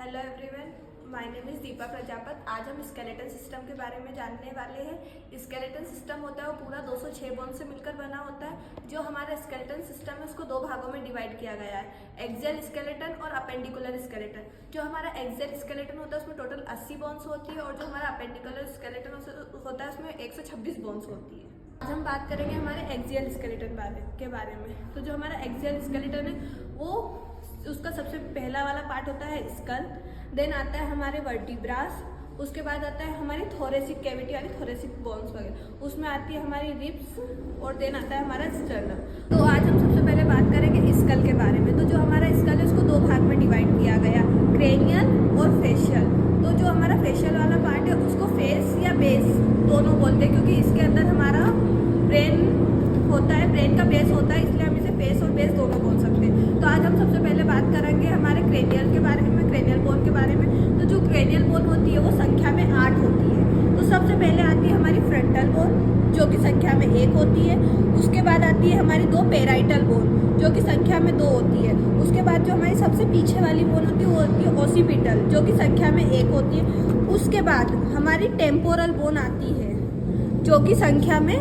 Hello everyone, my name is Deepa Prajapat. आज हम skeleton system के बारे में जानने वाले हैं। स्केलेटन सिस्टम होता है वो पूरा 206 बोन से मिलकर बना होता है। जो हमारा स्केलेटन सिस्टम है उसको दो भागों में डिवाइड किया गया है, एक्सियल स्केलेटन और अपेंडिकुलर स्केलेटन। जो हमारा एक्सियल स्केलेटन होता है उसमें टोटल 80 बोन्स होती है और जो हमारा अपेंडिकुलर स्केलेटन होता है उसमें 126 बोन्स होती है। आज हम बात करेंगे हमारे एक्सियल स्केलेटन के बारे में। तो जो हमारा एक्सियल स्केलेटन है वो उसका सबसे पहला वाला पार्ट होता है स्कल, देन आता है हमारे वर्टिब्रास, उसके बाद आता है हमारी थोरेसिक कैविटी यानी थोरेसिक बोन्स वगैरह, उसमें आती है हमारी रिब्स और देन आता है हमारा स्टर्नम। तो आज हम सबसे पहले बात करेंगे स्कल के बारे में। तो जो हमारा स्कल है उसको दो भाग में डिवाइड किया गया, क्रेनियल और फेशियल। तो जो हमारा फेशियल वाला पार्ट है उसको फेस या बेस दोनों बोलते हैं, क्योंकि इसके अंदर हमारा ब्रेन होता है, ब्रेन का बेस होता है, इसलिए हम इसे फेस और बेस दोनों बोल सकते हैं। तो आज हम सबसे पहले बात करेंगे हमारे क्रेनियल के बारे में, क्रेनियल बोन के बारे में। तो जो क्रेनियल बोन होती है वो संख्या में 8 होती है। तो सबसे पहले आती है हमारी फ्रंटल बोन जो कि संख्या में 1 होती है। उसके बाद आती है हमारी दो पेराइटल बोन जो कि संख्या में 2 होती है। उसके बाद जो हमारी सबसे पीछे वाली बोन होती है वो होती है ओसिपिटल जो कि संख्या में 1 होती है। उसके बाद हमारी टेम्पोरल बोन आती है जो कि संख्या में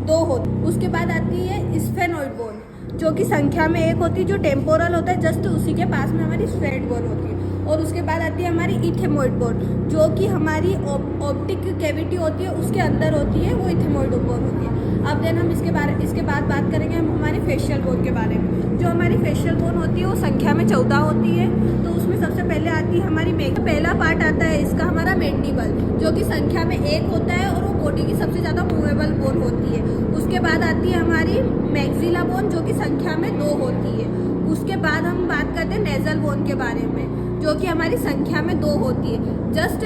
2 होती है। उसके बाद आती है स्फेनोइड बोन जो कि संख्या में 1 होती है। जो टेम्पोरल होता है जस्ट उसी के पास में हमारी स्फेनोइड बोन होती है। और उसके बाद आती है हमारी इथेमोइड बोन जो कि हमारी ऑप्टिक कैविटी होती है उसके अंदर होती है, वो इथेमोइड बोन होती है। अब देन हम इसके बाद बात करेंगे हम हमारे फेशियल बोन के बारे में। जो हमारी फेशियल बोन होती है वो संख्या में 14 होती है। तो उसमें सबसे पहले आती है हमारी पहला पार्ट आता है इसका हमारा मैंडिबल जो कि संख्या में 1 होता है और वो बॉडी की सबसे ज़्यादा मूवेबल बोन होती है। उसके बाद आती है हमारी मैक्सिला बोन जो कि संख्या में 2 होती है। उसके बाद हम बात करते हैं नेजल बोन के बारे में जो कि हमारी संख्या में 2 होती है। जस्ट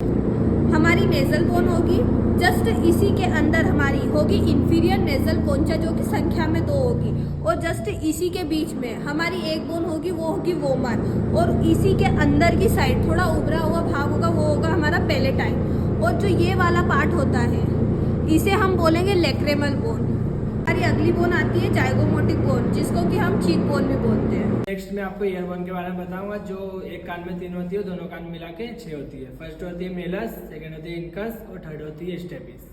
हमारी नेजल बोन होगी, जस्ट इसी के अंदर हमारी होगी इंफीरियर नेजल पोंचा जो कि संख्या में 2 होगी। और जस्ट इसी के बीच में हमारी एक बोन होगी, वो होगी वोमर। और इसी के अंदर की साइड थोड़ा उभरा हुआ भाग होगा, वो होगा हमारा पेलेटाइन। और जो ये वाला पार्ट होता है इसे हम बोलेंगे लेक्रेमल बोन। हमारी अगली बोन आती है जाइगोमोटिक बोन जिसको कि हम चीक बोन भी बोलते हैं। नेक्स्ट मैं आपको ईयर बोन के बारे में बताऊंगा जो एक कान में 3 होती है, दोनों कान मिला के 6 होती है। फर्स्ट होती है मेलस, सेकंड होती है इनकस और थर्ड होती है स्टेपिस।